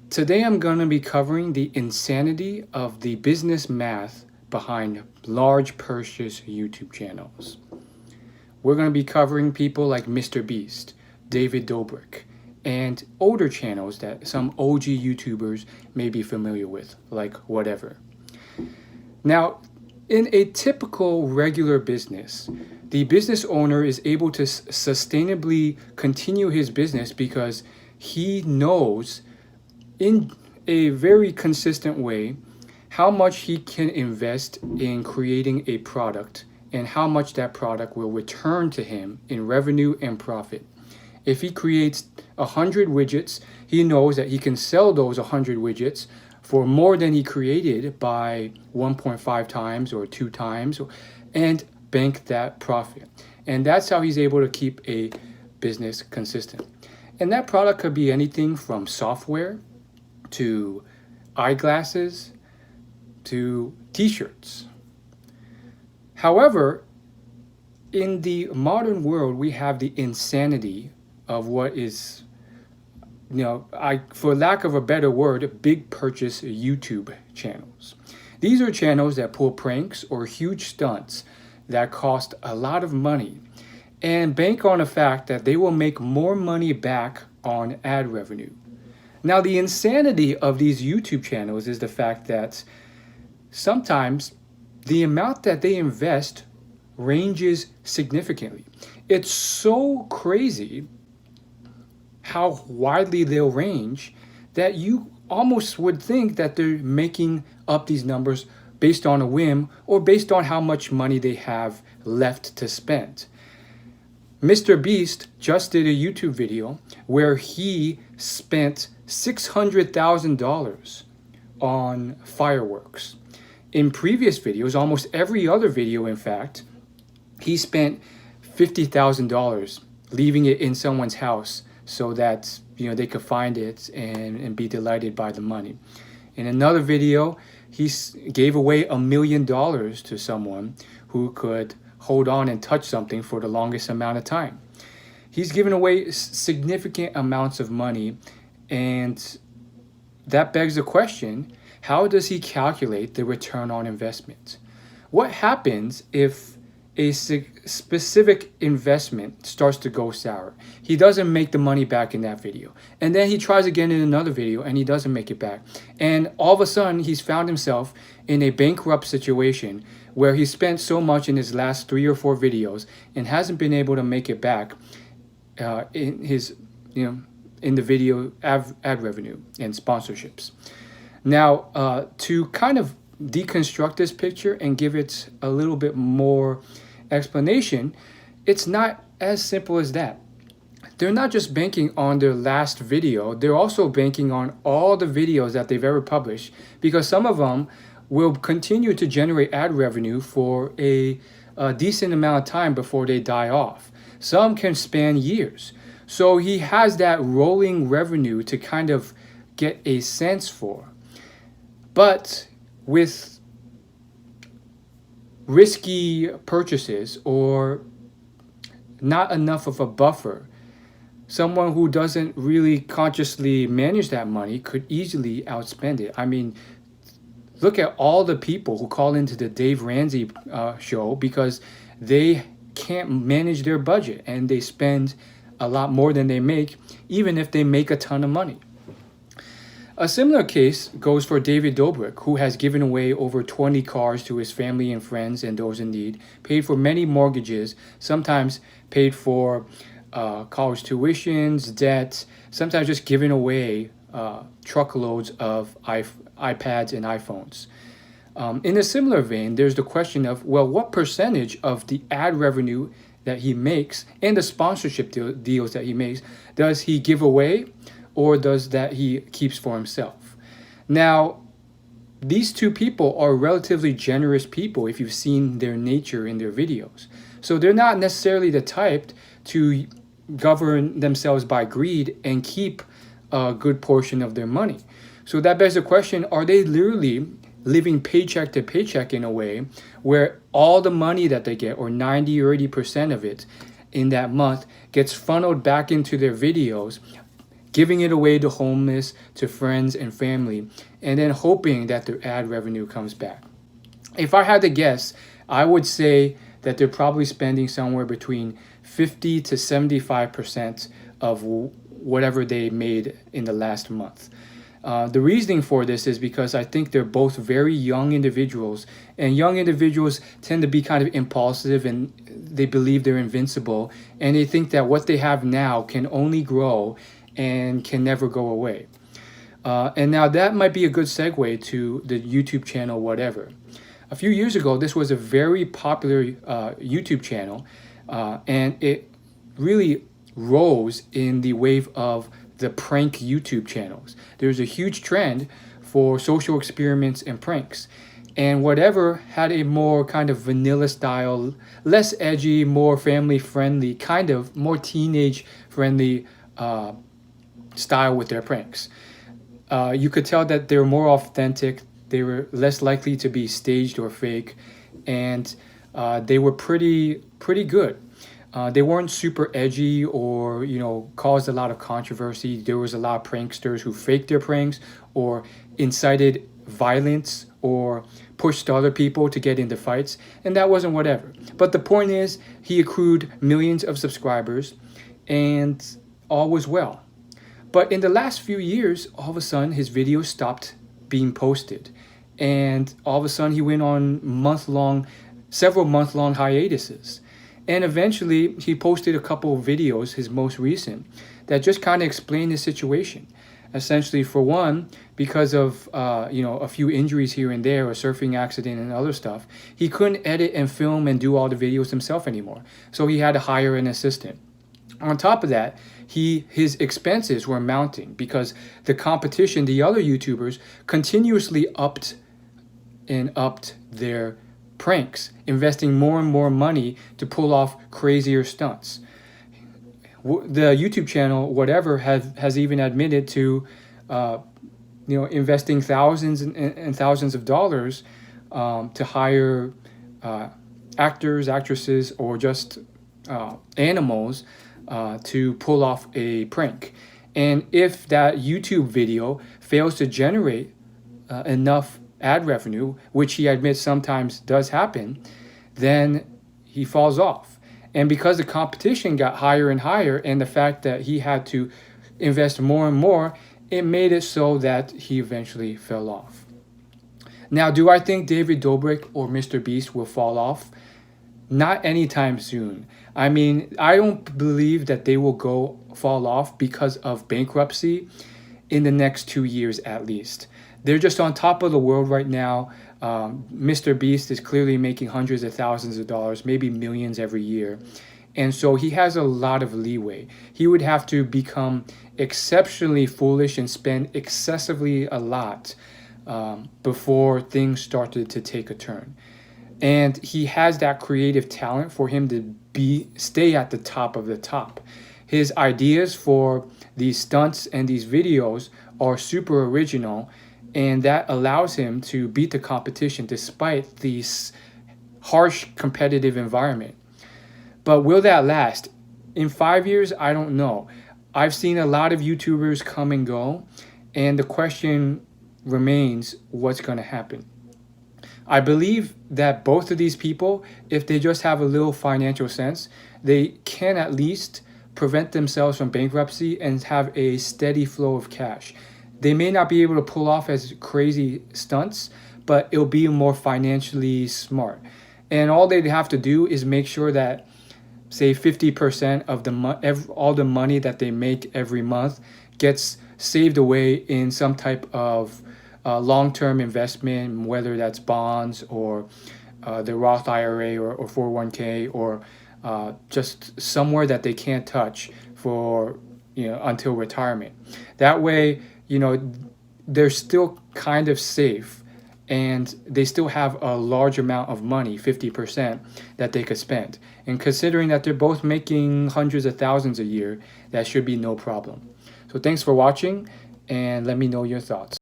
Today I'm going to be covering the insanity of the business math behind large purchase YouTube channels. We're going to be covering people like MrBeast, David Dobrik, and older channels that some OG YouTubers may be familiar with, like whatever. Now, in a typical regular business, the business owner is able to sustainably continue his business because he knows in a very consistent way how much he can invest in creating a product and how much that product will return to him in revenue and profit. If he creates 100 widgets, he knows that he can sell those 100 widgets for more than he created by 1.5 times or 2 times and bank that profit. And that's how he's able to keep a business consistent. And that product could be anything from software to eyeglasses to t-shirts. However, in the modern world, we have the insanity of what is, for lack of a better word, big purchase YouTube channels. These are channels that pull pranks or huge stunts that cost a lot of money and bank on the fact that they will make more money back on ad revenue. Now, the insanity of these YouTube channels is the fact that sometimes the amount that they invest ranges significantly. It's so crazy how widely they'll range that you almost would think that they're making up these numbers based on a whim or based on how much money they have left to spend. MrBeast just did a YouTube video where he spent $600,000 on fireworks. In previous videos, almost every other video, in fact, he spent $50,000 leaving it in someone's house so that they could find it and be delighted by the money. In another video, he gave away $1 million to someone who could hold on and touch something for the longest amount of time. He's given away significant amounts of money, and that begs the question, how does he calculate the return on investment? What happens if a specific investment starts to go sour? He doesn't make the money back in that video. And then he tries again in another video and he doesn't make it back. And all of a sudden, he's found himself in a bankrupt situation where he spent so much in his last 3 or 4 videos and hasn't been able to make it back in his, in the video ad revenue and sponsorships. Now, to kind of deconstruct this picture and give it a little bit more explanation, it's not as simple as that. They're not just banking on their last video, they're also banking on all the videos that they've ever published, because some of them will continue to generate ad revenue for a decent amount of time before they die off. Some can span years. So he has that rolling revenue to kind of get a sense for. But with risky purchases or not enough of a buffer, someone who doesn't really consciously manage that money could easily outspend it. I mean, look at all the people who call into the Dave Ramsey show because they can't manage their budget and they spend a lot more than they make, even if they make a ton of money. A similar case goes for David Dobrik, who has given away over 20 cars to his family and friends and those in need, paid for many mortgages, sometimes paid for college tuitions, debt, sometimes just giving away truckloads of iPads and iPhones. In a similar vein, there's the question of, well, what percentage of the ad revenue that he makes and the sponsorship deals that he makes does he give away, or does that he keeps for himself? Now, these two people are relatively generous people if you've seen their nature in their videos. So they're not necessarily the type to govern themselves by greed and keep a good portion of their money. So that begs the question, are they literally living paycheck to paycheck in a way where all the money that they get, or 90 or 80% of it in that month, gets funneled back into their videos, giving it away to homeless, to friends and family, and then hoping that their ad revenue comes back. If I had to guess, I would say that they're probably spending somewhere between 50 to 75% of whatever they made in the last month. The reasoning for this is because I think they're both very young individuals, and young individuals tend to be kind of impulsive, and they believe they're invincible, and they think that what they have now can only grow and can never go away. And now that might be a good segue to the YouTube channel Whatever. A few years ago, this was a very popular YouTube channel, and it really rose in the wave of the prank YouTube channels. There's a huge trend for social experiments and pranks. And Whatever had a more kind of vanilla style, less edgy, more family friendly, kind of more teenage friendly style with their pranks. You could tell that they were more authentic, they were less likely to be staged or fake, and they were pretty good. They weren't super edgy or, caused a lot of controversy. There was a lot of pranksters who faked their pranks or incited violence or pushed other people to get into fights, and that wasn't Whatever. But the point is, he accrued millions of subscribers, and all was well. But in the last few years, all of a sudden, his videos stopped being posted, and all of a sudden, he went on several month-long hiatuses. And eventually, he posted a couple of videos, his most recent, that just kind of explained his situation. Essentially, for one, because of a few injuries here and there, a surfing accident and other stuff, he couldn't edit and film and do all the videos himself anymore. So he had to hire an assistant. On top of that, his expenses were mounting because the competition, the other YouTubers, continuously upped their pranks, investing more and more money to pull off crazier stunts. The YouTube channel Whatever has even admitted to investing thousands and thousands of dollars to hire actors, actresses, or just animals to pull off a prank. And if that YouTube video fails to generate enough ad revenue, which he admits sometimes does happen, then he falls off. And because the competition got higher and higher, and the fact that he had to invest more and more, it made it so that he eventually fell off. Now, do I think David Dobrik or MrBeast will fall off? Not anytime soon. I mean, I don't believe that they will fall off because of bankruptcy in the next 2 years at least. They're just on top of the world right now. MrBeast is clearly making hundreds of thousands of dollars, maybe millions every year. And so he has a lot of leeway. He would have to become exceptionally foolish and spend excessively a lot before things started to take a turn. And he has that creative talent for him to stay at the top of the top. His ideas for these stunts and these videos are super original, and that allows him to beat the competition despite this harsh competitive environment. But will that last? In 5 years, I don't know. I've seen a lot of YouTubers come and go, and the question remains, what's going to happen? I believe that both of these people, if they just have a little financial sense, they can at least prevent themselves from bankruptcy and have a steady flow of cash. They may not be able to pull off as crazy stunts, but it'll be more financially smart. And all they'd have to do is make sure that, say, 50% of all the money that they make every month gets saved away in some type of long-term investment, whether that's bonds or the Roth IRA or 401k or just somewhere that they can't touch for until retirement. That way, they're still kind of safe, and they still have a large amount of money, 50%, that they could spend. And considering that they're both making hundreds of thousands a year, that should be no problem. So thanks for watching, and let me know your thoughts.